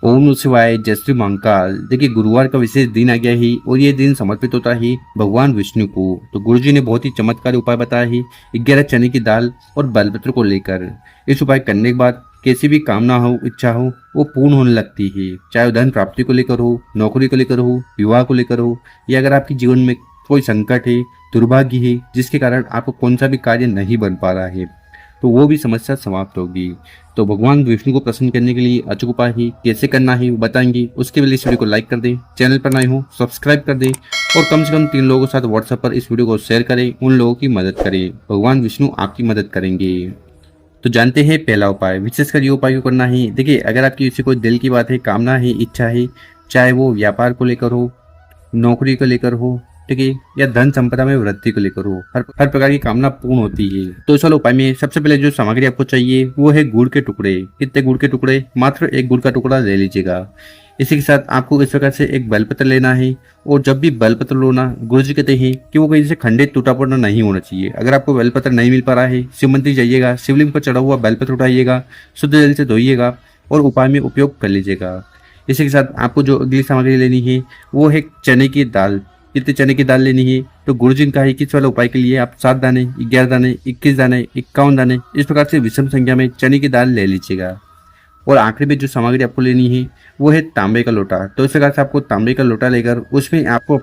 ओम नमः शिवाय, जय श्री महाकाल। देखिए गुरुवार का विशेष दिन आ गया है और ये दिन समर्पित होता है भगवान विष्णु को। तो गुरुजी ने बहुत ही चमत्कारी उपाय बताया है 11 चने की दाल और बेलपत्र को लेकर। इस उपाय करने के बाद कैसी भी कामना हो, इच्छा हो, वो पूर्ण होने लगती है। चाहे वो धन प्राप्ति को लेकर हो, नौकरी को लेकर हो, विवाह को लेकर हो, या अगर आपके जीवन में कोई संकट है, दुर्भाग्य है, जिसके कारण आपको कौन सा भी कार्य नहीं बन पा रहा है, तो वो भी समस्या समाप्त होगी। तो भगवान विष्णु को प्रसन्न करने के लिए अचूक उपाय ही कैसे करना है वो बताएंगे। उसके लिए इस वीडियो को लाइक कर दें, चैनल पर नए हो सब्सक्राइब कर दें और कम से कम 3 लोगों के साथ व्हाट्सएप पर इस वीडियो को शेयर करें। उन लोगों की मदद करें, भगवान विष्णु आपकी मदद करेंगे। तो जानते हैं पहला उपाय। विशेषकर ये उपाय क्यों करना है। देखिए अगर आपकी किसी कोई दिल की बात है, कामना है, इच्छा है, चाहे वो व्यापार को लेकर हो, नौकरी को लेकर हो, ठीक है, या धन संपदा में वृद्धि को लेकर हो, हर प्रकार की कामना पूर्ण होती है। तो इस वाले उपाय में सबसे पहले जो सामग्री आपको चाहिए वो है गुड़ के टुकड़े। कितने गुड़ के टुकड़े? मात्र 1 गुड़ का टुकड़ा ले लीजिएगा। इसी के साथ आपको इस प्रकार से एक बेलपत्र लेना है। और जब भी बेलपत्र लो ना, गुरु जी कहते हैं कि वो कहीं से खंडित टूटा पड़ा नहीं होना चाहिए। अगर आपको बेलपत्र नहीं मिल पा रहा है, शिव मंदिर जाइएगा, शिवलिंग पर चढ़ा हुआ बेलपत्र उठाइएगा, शुद्ध जल से धोइएगा और उपाय में उपयोग कर लीजिएगा। इसी के साथ आपको जो अगली सामग्री लेनी है वो है चने की दाल। कितने चने की दाल लेनी है? तो गुरुजी का 21 वाले उपाय के लिए आप 7 दाने, 11 दाने, 21 दाने, 51 दाने, इस प्रकार से विषम संख्या में चने की दाल ले लीजिएगा। और आखिरी में जो सामग्री आपको लेनी है वो है तांबे का लोटा। तो इस प्रकार से आपको तांबे का लोटा लेकर उसमें आपको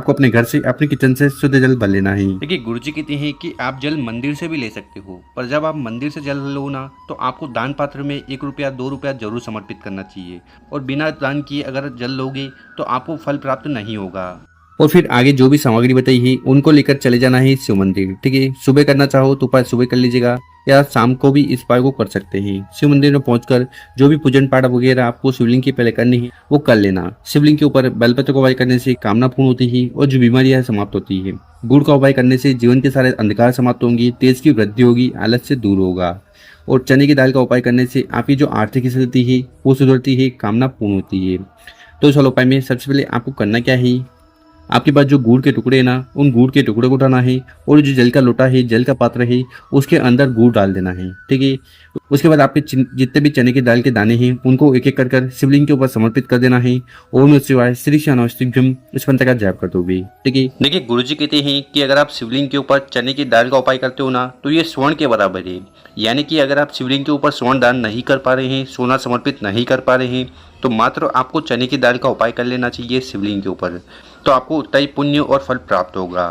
अपने घर से, अपने किचन से शुद्ध जल भर लेना है। देखिए गुरुजी कहते हैं कि आप जल मंदिर से भी ले सकते हो, पर जब आप मंदिर से जल लो ना तो आपको दान पात्र में 1 रुपया 2 रुपया जरूर समर्पित करना चाहिए। और बिना दान किए अगर जल लोगे तो आपको फल प्राप्त नहीं होगा। और फिर आगे जो भी सामग्री बताई है उनको लेकर चले जाना है शिव मंदिर। ठीक है, सुबह करना चाहो तो उपाय सुबह कर लीजिएगा या शाम को भी इस उपाय को कर सकते हैं। शिव मंदिर में पहुंचकर जो भी पूजन पाठ वगैरह आपको शिवलिंग की पहले करनी है वो कर लेना। शिवलिंग के ऊपर बेलपत्र को उपाय करने से कामना पूर्ण होती है और जो बीमारियां समाप्त होती है। गुड़ का उपाय करने से जीवन के सारे अंधकार समाप्त होंगी, तेज की वृद्धि होगी, आलस से दूर होगा। और चने की दाल का उपाय करने से आपकी जो आर्थिक स्थिति है वो सुधरती है, कामना पूर्ण होती है। तो इस उपाय में सबसे पहले आपको करना क्या है, आपके पास जो गुड़ के टुकड़े हैं ना, उन गुड़ के टुकड़े को उठाना है और जो जल का लोटा है, जल का पात्र है, उसके अंदर गुड़ डाल देना है। ठीक है, उसके बाद आपके जितने भी चने की दाल के दाने हैं उनको एक एक कर शिवलिंग के ऊपर समर्पित कर देना है। ओम नमः शिवाय, श्री श्यानोस्तिभ्यम, इस मंत्र का जाप कर दोगे। ठीक है, देखिए गुरुजी कहते हैं कि अगर आप शिवलिंग के ऊपर चने की दाल का उपाय करते हो ना तो ये स्वर्ण के बराबर है। यानी कि अगर आप शिवलिंग के ऊपर स्वर्ण दान नहीं कर पा रहे हैं, सोना समर्पित नहीं कर पा रहे हैं, तो मात्र आपको चने की दाल का उपाय कर लेना चाहिए शिवलिंग के ऊपर, तो आपको उतना ही पुण्य और फल प्राप्त होगा।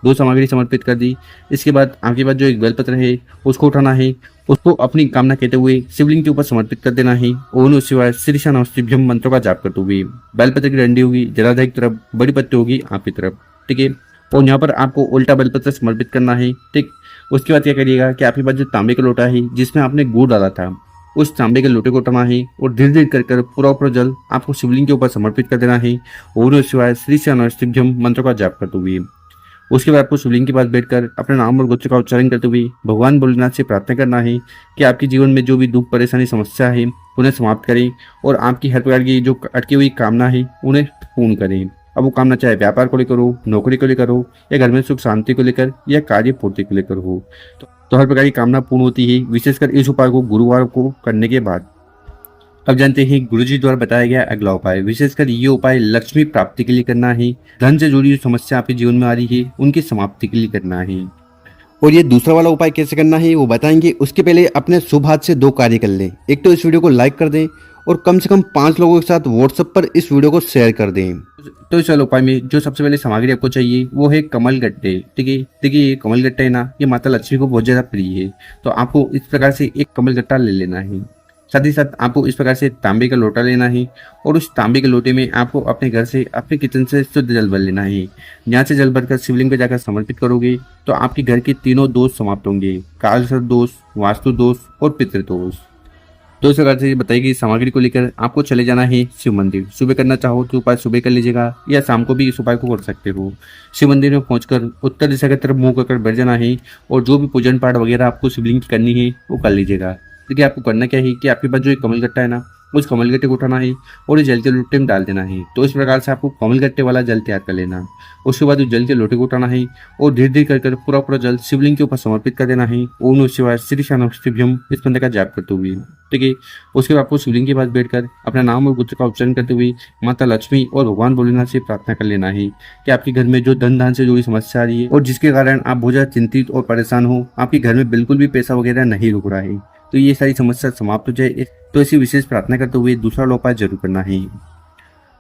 2 सामग्री समर्पित कर दी। इसके बाद आपके पास जो एक बेलपत्र है उसको उठाना है, उसको अपनी कामना कहते हुए शिवलिंग के ऊपर समर्पित कर देना है। ओम नमः शिवाय, श्री श्यानोस्तिभ्यम मंत्रों का जाप करते हुए। बेलपत्र की डंडी होगी जलाधार की तरफ, बड़ी पत्ती होगी आपकी तरफ। ठीक है, और यहाँ पर आपको उल्टा बेलपत्र समर्पित करना है। ठीक, उसके बाद क्या करिएगा कि आपके पास जो तांबे का लोटा है जिसमें आपने गुड़ डाला था, उस तांबे के लोटे को उठाना है और धीरे धीरे कर पूरा जल आपको शिवलिंग के ऊपर समर्पित कर देना है। ओम नमः शिवाय, श्री श्यानोस्तिभ्यम मंत्र का जाप करते हुए। उसके बाद आपको शिवलिंग के पास बैठकर अपने नाम और गोत्र का उच्चारण करते हुए भगवान भोलेनाथ से प्रार्थना करना है कि आपके जीवन में जो भी दुख, परेशानी, समस्या है उन्हें समाप्त करें और आपकी हर प्रकार की जो अटकी हुई कामना है उन्हें पूर्ण करें। अब वो कामना चाहे व्यापार को लेकर हो, नौकरी को लेकर हो, या घर में सुख शांति को लेकर, या कार्य पूर्ति को लेकर हो, तो हर प्रकार की कामना पूर्ण होती है, विशेषकर इस उपाय को गुरुवार को करने के बाद। अब जानते हैं गुरुजी द्वारा बताया गया अगला उपाय। विशेषकर ये उपाय लक्ष्मी प्राप्ति के लिए करना है। धन से जुड़ी हुई समस्या आपके जीवन में आ रही है उनकी समाप्ति के लिए करना है। और ये दूसरा वाला उपाय कैसे करना है वो बताएंगे। उसके पहले अपने शुभ हाथ से 2 कार्य कर लें। एक तो इस वीडियो को लाइक कर दें और कम से कम 5 लोगों के साथ व्हाट्सएप पर इस वीडियो को शेयर कर दें। तो इस उपाय में जो सबसे पहले सामग्री आपको चाहिए वो है कमल गट्टे। ठीक है, देखिए ये कमल गट्टा है ना, ये माता लक्ष्मी को बहुत ज्यादा प्रिय है, तो आपको इस प्रकार से एक कमल गट्टा ले लेना है। साथ ही साथ आपको इस प्रकार से तांबे का लोटा लेना है और उस तांबे के लोटे में आपको अपने घर से, अपने किचन से शुद्ध जल भर लेना है। यहाँ से जल भरकर शिवलिंग पे जाकर समर्पित करोगे तो आपके घर के तीनों दोष समाप्त होंगे, काल सर्प दोष, वास्तु दोष और पितृ दोष। तो इस प्रकार से बताई गई सामग्री को लेकर आपको चले जाना है शिव मंदिर। सुबह करना चाहो तो उपाय सुबह कर लीजिएगा या शाम को भी इस उपाय को कर सकते हो। शिव मंदिर में पहुंचकर उत्तर दिशा की तरफ मुंह कर बैठ जाना है और जो भी पूजन पाठ वगैरह आपको शिवलिंग की करनी है वो कर लीजिएगा। देखिए आपको करना क्या है कि आपके पास जो एक कमल गट्टा है ना, उस कमल गट्टे को उठाना है और इस जल के लोटे में डाल देना है। तो इस प्रकार से आपको कमल गट्टे वाला जल तैयार कर लेना। उसके बाद उस जल के लोटे को उठाना है और धीरे धीरे कर पूरा पूरा जल शिवलिंग के ऊपर समर्पित कर देना है। ओम नमः शिवाय श्री शानभ्यम इस मंत्र का जाप करते हुए, ठीक है। उसके बाद आपको शिवलिंग के पास बैठकर अपना नाम और गोत्र का उच्चारण करते हुए माता लक्ष्मी और भगवान भोलेनाथ से प्रार्थना कर लेना है कि आपके घर में जो धन धान से जुड़ी समस्या आ रही है और जिसके कारण आप बहुत ज्यादा चिंतित और परेशान हो, आपके घर में बिल्कुल भी पैसा वगैरह नहीं रुक रहा है, तो ये सारी समस्या समाप्त हो जाए। तो ऐसी विशेष प्रार्थना करते हुए दूसरा उपाय जरूर करना है।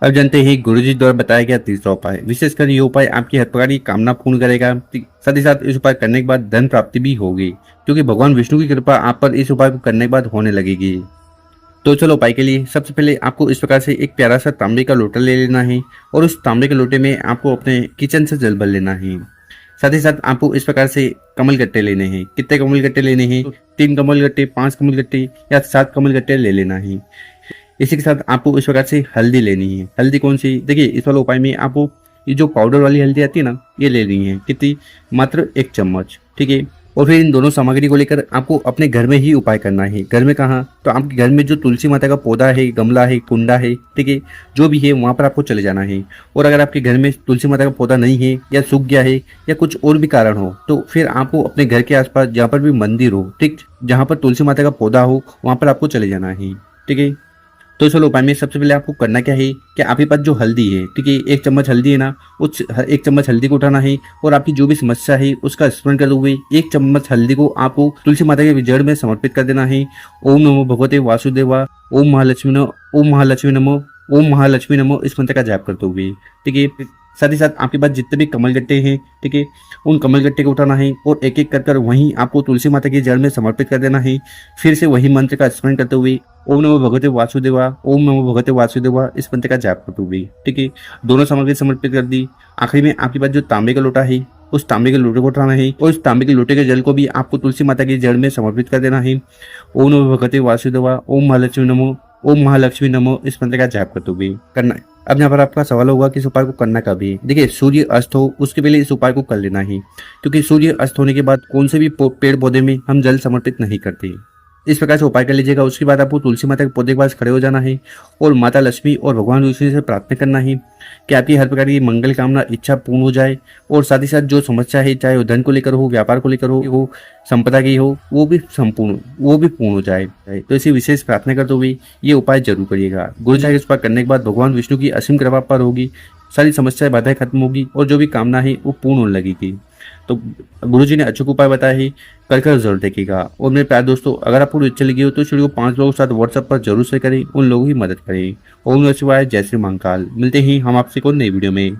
अब जानते हैं गुरुजी द्वारा बताया गया तीसरा उपाय। विशेषकर ये उपाय आपकी हर प्रकार की कामना पूर्ण करेगा। साथ ही साथ इस उपाय करने के बाद धन प्राप्ति भी होगी, क्योंकि भगवान विष्णु की कृपा आप पर इस उपाय को करने के बाद होने लगेगी। तो चलो उपाय के लिए सबसे पहले आपको इस प्रकार से एक प्यारा सा तांबे का लोटा ले लेना है और उस तांबे के लोटे में आपको अपने किचन से जल भर लेना है। साथ ही साथ आपको इस प्रकार से कमल गट्टे लेने हैं। कितने कमल गट्टे लेने हैं? 3 कमल गट्टे, 5 कमल गट्टे या 7 कमल गट्टे ले लेना है। इसी के साथ आपको इस प्रकार से हल्दी लेनी है। हल्दी कौन सी? देखिए, इस वाले उपाय में आपको ये जो पाउडर वाली हल्दी आती है ना, ये ले लेनी है। कितनी? मात्र 1 चम्मच, ठीक है। और फिर इन दोनों सामग्री को लेकर आपको अपने घर में ही उपाय करना है। घर में कहाँ? तो आपके घर में जो तुलसी माता का पौधा है, गमला है, कुंडा है, ठीक है, जो भी है वहां पर आपको चले जाना है। और अगर आपके घर में तुलसी माता का पौधा नहीं है या सूख गया है या कुछ और भी कारण हो, तो फिर आपको अपने घर के आसपास जहाँ पर भी मंदिर हो, ठीक, जहाँ पर तुलसी माता का पौधा हो, वहां पर आपको चले जाना है, ठीक है। तो चलो उपाय में सबसे पहले आपको करना क्या है कि आपके पास जो हल्दी है, ठीक है, 1 चम्मच हल्दी है ना, उस 1 चम्मच हल्दी को उठाना है और आपकी जो भी समस्या है उसका स्मरण करते हुए 1 चम्मच हल्दी को आपको तुलसी माता के जड़ में समर्पित कर देना है। ओम नमो भगवते वासुदेवा, ओम महालक्ष्मी नमो, ओम महालक्ष्मी नमो, ओम महालक्ष्मी नमो इस मंत्र का जाप करते हुए, ठीक है। साथ ही साथ आपके पास जितने भी कमल गट्टे हैं, ठीक है, उन कमल गट्टे को उठाना है और एक एक कर वहीं आपको तुलसी माता की जड़ में समर्पित कर देना है। फिर से वही मंत्र का स्मरण करते हुए ओम नमो भगवते वासुदेवा, ओम नमो भगवते वासुदेवा इस मंत्र का जाप करते हुए, ठीक है, दोनों सामग्री समर्पित कर दी। आखिरी में आपके पास जो तांबे का लोटा है, उस तांबे के लोटे को उठाना है और उस तांबे के लोटे के जल को भी आपको तुलसी माता की जड़ में समर्पित कर देना है। ओम नमो भगवते वासुदेवा, ओम महालक्ष्मी नमो, ओम महालक्ष्मी नमो इस मंत्र का जाप करते हुए करना है। अब यहाँ पर आपका सवाल होगा कि इस उपाय को करना कब है। देखिए, सूर्य अस्त हो उसके पहले इस उपाय को कर लेना है, क्योंकि सूर्य अस्त होने के बाद कौन से भी पेड़ पौधे में हम जल समर्पित नहीं करते। इस प्रकार से उपाय कर लीजिएगा। उसके बाद आपको तुलसी माता के पौधे के पास खड़े हो जाना है और माता लक्ष्मी और भगवान विष्णु से प्रार्थना करना है कि आपकी हर प्रकार की मंगल कामना इच्छा पूर्ण हो जाए और साथ ही साथ जो समस्या है, चाहे वो धन को लेकर हो, व्यापार को लेकर हो, संपदा की हो, वो भी पूर्ण हो जाए। तो इसी विशेष प्रार्थना करते हुए ये उपाय जरूर करिएगा। गुरु जी के उपाय करने के बाद भगवान विष्णु की असीम कृपा पर होगी, सारी समस्याएं बाधाएं खत्म होगी और जो भी कामना है वो पूर्ण होने लगेगी। तो गुरुजी ने अचूक उपाय बताया है, कर जरूर देखिएगा। और मेरे प्यारे दोस्तों, अगर आपको अच्छी लगी हो तो इस वीडियो को 5 लोगों के साथ व्हाट्सएप पर जरूर शेयर करें, उन लोगों की मदद करें। ओम नमः शिवाय, जय श्री महाकाल। मिलते हैं हम आपसे कोई नई वीडियो में।